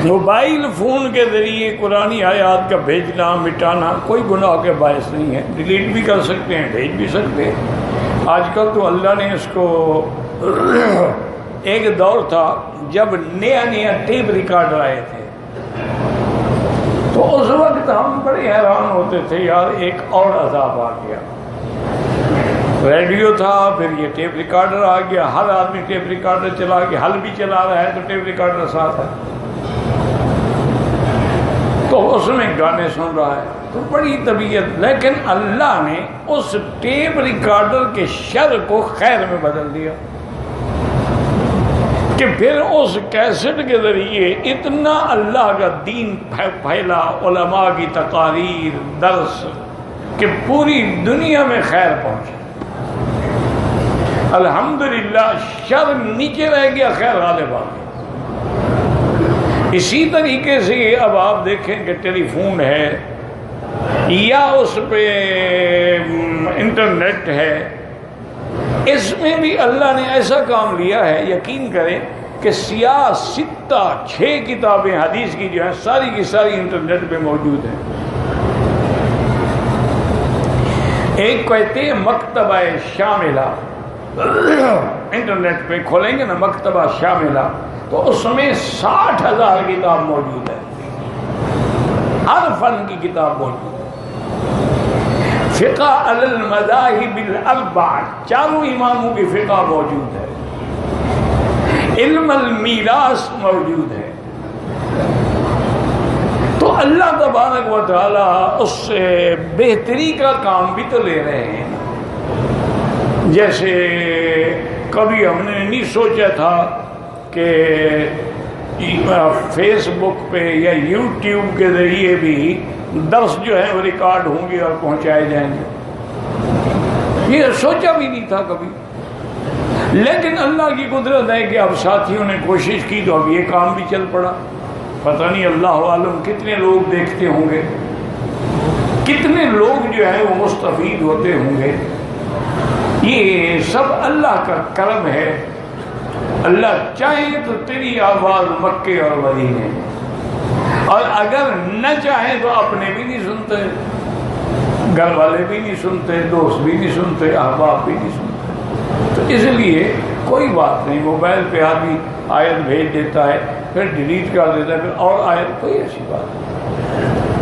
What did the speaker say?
Mobile phone کے ذریعے قرآن آیات کا بھیجنا مٹانا کوئی گناہ کے باعث نہیں ہے، ڈیلیٹ بھی کر سکتے ہیں، بھیج بھی سکتے ہیں۔ آج کل تو اللہ نے اس کو ایک دور تھا جب نیا ٹیپ ریکارڈر آئے تھے، تو اس وقت ہم بڑے حیران ہوتے تھے، یار ایک اور عذاب آ گیا۔ ریڈیو تھا، پھر یہ ٹیپ ریکارڈر آ گیا، ہر آدمی ٹیپ ریکارڈر چلا کے حل بھی چلا رہا ہے تو ٹیپ ریکارڈر ساتھ ہے، تو اس میں گانے سن رہا ہے، تو بڑی طبیعت۔ لیکن اللہ نے اس ٹیپ ریکارڈر کے شر کو خیر میں بدل دیا کہ پھر اس کیسٹ کے ذریعے اتنا اللہ کا دین پھیلا، علماء کی تقاریر، درس، کہ پوری دنیا میں خیر پہنچا۔ الحمدللہ شر نیچے رہ گیا، خیر غالب آ گیا۔ اسی طریقے سے اب آپ دیکھیں کہ ٹیلی فون ہے یا اس پہ انٹرنیٹ ہے، اس میں بھی اللہ نے ایسا کام لیا ہے، یقین کریں کہ سیاہ ستہ 6 کتابیں حدیث کی جو ہیں ساری کی ساری انٹرنیٹ پہ موجود ہیں۔ ایک کہتے ہیں مکتبہ شاملہ، انٹرنیٹ پہ کھولیں گے نا مکتبہ شاملہ تو اس میں 60,000 کتاب موجود ہے، ہر فن کی کتاب موجود ہے۔ فقہ علی المذاہب الاربعہ، چاروں اماموں کی فقہ موجود ہے، علم المیراث موجود ہے۔ تو اللہ تبارک و تعالی اس سے بہتری کا کام بھی تو لے رہے ہیں۔ جیسے کبھی ہم نے نہیں سوچا تھا کہ فیس بک پہ یا یوٹیوب کے ذریعے بھی درس جو ہے وہ ریکارڈ ہوں گے اور پہنچائے جائیں گے، یہ سوچا بھی نہیں تھا کبھی۔ لیکن اللہ کی قدرت ہے کہ اب ساتھیوں نے کوشش کی تو اب یہ کام بھی چل پڑا۔ پتہ نہیں اللہ عالم کتنے لوگ دیکھتے ہوں گے، کتنے لوگ جو ہے وہ مستفید ہوتے ہوں گے۔ یہ سب اللہ کا کرم ہے۔ اللہ چاہے تو تیری آواز مکے اور مدینے، اور اگر نہ چاہے تو اپنے بھی نہیں سنتے، گھر والے بھی نہیں سنتے، دوست بھی نہیں سنتے، احباب بھی نہیں سنتے۔ تو اس لیے کوئی بات نہیں، موبائل پہ آدمی آیت بھیج دیتا ہے، پھر ڈیلیٹ کر دیتا ہے، پھر اور آیت، کوئی ایسی بات نہیں۔